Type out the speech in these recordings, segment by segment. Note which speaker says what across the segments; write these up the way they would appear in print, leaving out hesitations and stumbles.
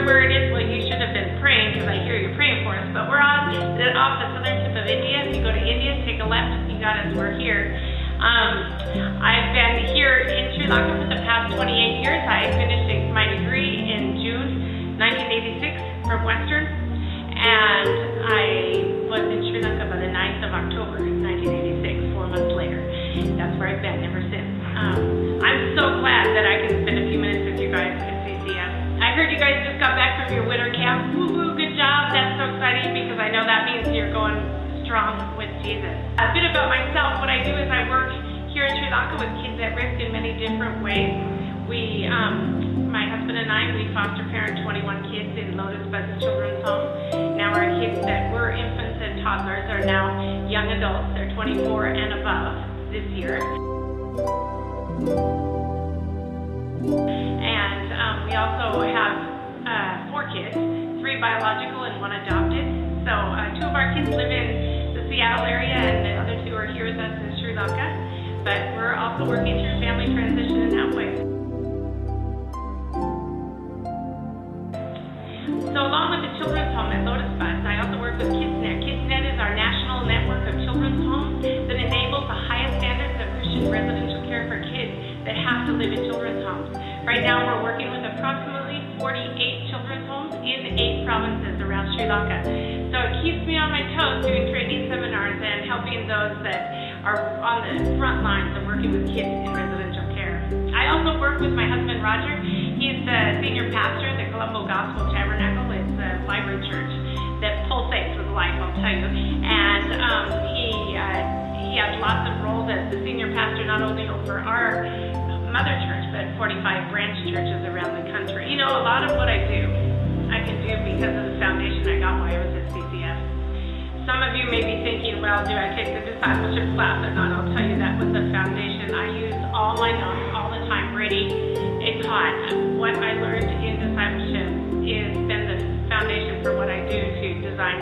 Speaker 1: wonder where it is. Well, you should have been praying because I hear you praying for us. But we're off the southern tip of India. If you go to India, take a left. You got us. We're here. I've been here in Sri Lanka for the past 28 years. I finished my degree in June 1986 from Western, and I was in Sri Lanka by the 9th of October 1986, 4 months later. That's where I've been ever since. I'm so glad that I can spend a few minutes with you guys at CCF. I heard you guys just got back from your winter camp. Woo-hoo, good job. That's so exciting because I know that means you're going strong with Jesus. A bit about myself. What I do is I work here in Sri Lanka with kids at risk in many different ways. We, my husband and I, we foster parent 21 kids in Lotus Bus Children's Home. Now our kids that were infants and toddlers are now young adults. They're 24 and above this year. And we also have 4 kids, 3 biological and 1 adopted. So 2 of our kids live in the Seattle area and the other 2 are here with us in Sri Lanka. But we're also working through family transition in that way. So along with the children's home at Lotus Bus, I also work with KidsNet. KidsNet is our national network of children's homes that enables the highest standards of Christian residential care for kids that have to live in children's homes. Right now we're working with approximately 48 children's homes in 8 provinces around Sri Lanka. So it keeps me on my toes doing training seminars and helping those that are on the front lines of working with kids in residential care. I also work with my husband Roger. He's the senior pastor at the Colombo Gospel Tabernacle. It's a vibrant church that pulsates with life, I'll tell you. And he has lots of roles as the senior pastor, not only over our mother church, but 45 branch churches around the country. You know, a lot of what I do, I can do because of the foundation I got while I was at CCF. Some of you may be thinking, well, do I take the discipleship class or not? I'll tell you that was the foundation. I used all my notes all the time, ready and taught. What I learned in discipleship has been the foundation for what I do to design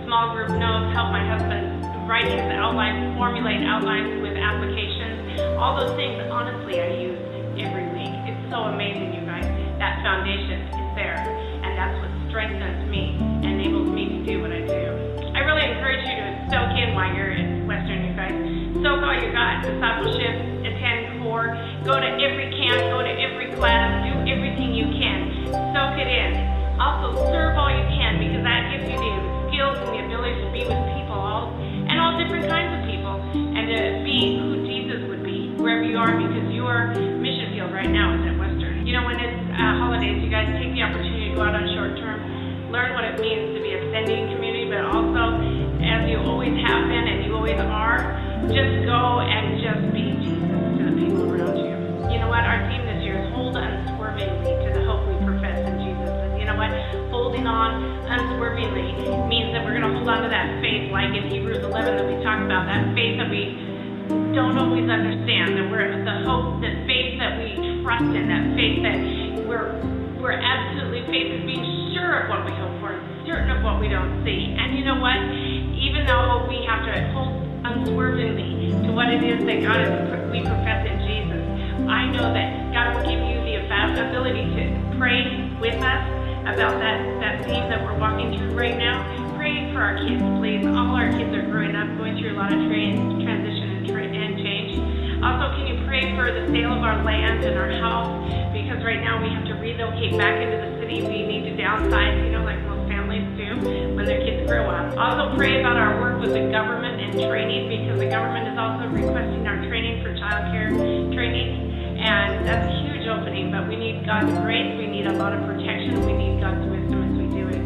Speaker 1: small group notes, help my husband write his outlines, formulate outlines with applications. All those things, honestly, I use every week. It's so amazing, you guys. That foundation is there, and that's what strengthens me and enables me to do what I do. I really encourage you to soak in while you're in Western, you guys. Soak all you got, discipleship, attend core, go to every camp, go to every class, do everything you can. Soak it in. Also serve all you can because that gives you the skills and the ability to be with people, all different kinds of people, and to be who Jesus would be wherever you are, because your mission field right now is at Western. You know, when it's holidays, you guys take the opportunity to go out on short term, learn what it means to be a sending community, but also, as you always have been and you always are, just go and just be Jesus to the people around you. You know what? Our theme this year is hold unswervingly to the hope we profess in Jesus. And you know what? Holding on unswervingly means that we're going to hold on to that faith, like in Hebrews 11 that we talk about, that faith that we don't always understand, that we're the hope, the faith that we trust in, that faith that we're absolutely, faith is being sure of what we hope for, certain of what we don't see. And you know what? Even though we have to hold unswervingly to what it is that we profess in Jesus, I know that God will give you the ability to pray with us about that theme that we're walking through right now. Pray for our kids, please. All our kids are growing up, going through a lot of transition and change. Also, can you pray for the sale of our land and our house? Because right now we have to relocate back into the city. We need to downsize, you know, like most families do when their kids grow up. Also, pray about our work with the government and training, because the government is also requesting our training for child care training. And that's a huge opening, but we need God's grace, we need a lot of protection, we need God's wisdom as we do it.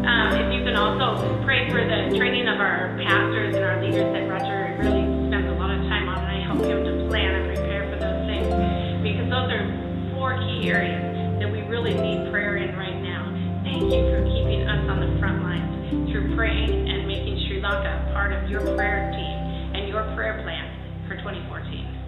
Speaker 1: If you can also pray for the training of our pastors and our leaders that Roger really spends a lot of time on, and I help him to plan and prepare for those things, because those are 4 key areas that we really need prayer in right now. Thank you for keeping us on the front lines through praying and making Sri Lanka part of your prayer team and your prayer plan for 2014.